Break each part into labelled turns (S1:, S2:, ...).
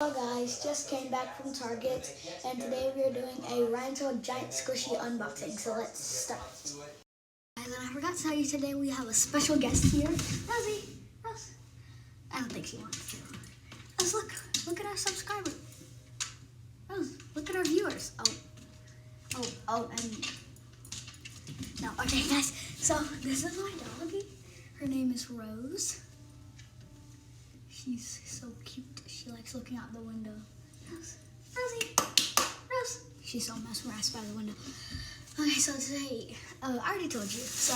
S1: Hello guys, just came back from Target and today we are doing a Ryan Toy Giant Squishy unboxing, so let's start. Guys, and I forgot to tell you today we have a special guest here. Rosie! Rose! I don't think she wants to. Rose, look at our subscriber. Rose, look at our viewers. And no, okay guys, so this is my doggy. Her name is Rose. She's so cute. She likes looking out the window. Rosie! Rose! She's so mesmerized by the window. Okay, so today, I already told you. So,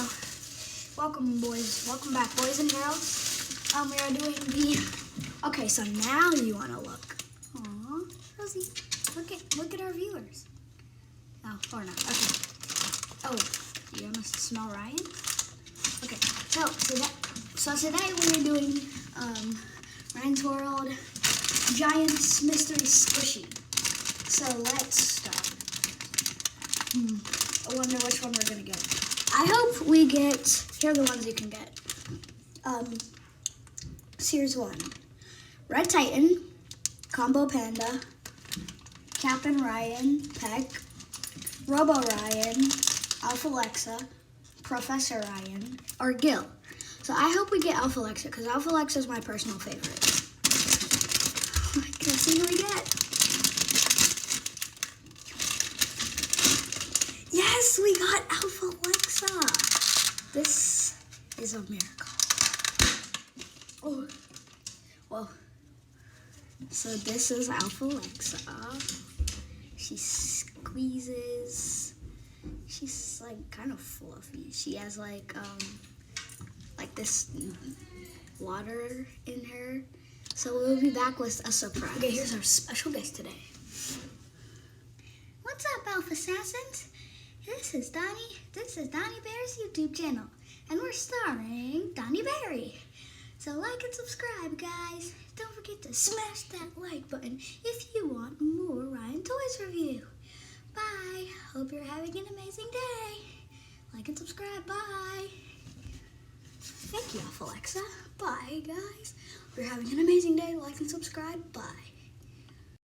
S1: welcome boys. Welcome back, boys and girls. We are doing the... Okay, so now you want to look. Aw, Rosie, look at our viewers. Oh, or not. Okay. Oh, you want to smell Ryan? Okay, so today we're doing, Ryan's World Giants Mystery Squishy. So let's start. I wonder which one we're gonna get. I hope we get, here are the ones you can get. Series 1. Red Titan, Combo Panda, Captain Ryan, Peck, Robo Ryan, Alpha Alexa, Professor Ryan, or Gil. So I hope we get Alpha Alexa, because Alpha Alexa is my personal favorite. Let's see who we get. Yes, we got Alpha Alexa. This is a miracle. Oh, whoa. So this is Alpha Alexa. She squeezes. She's like kind of fluffy. She has like this water in her. So we'll be back with a surprise. Okay, here's our special guest today. What's up, Alpha Assassins? This is Donnie Bear's YouTube channel, and we're starring Donnie Berry. So like and subscribe, guys. Don't forget to smash that like button if you want more Ryan Toys review. Bye. Hope you're having an amazing day. Like and subscribe. Bye. Thank you, Alpha Alexa. Bye, guys. Hope you're having an amazing day. Like and subscribe. Bye.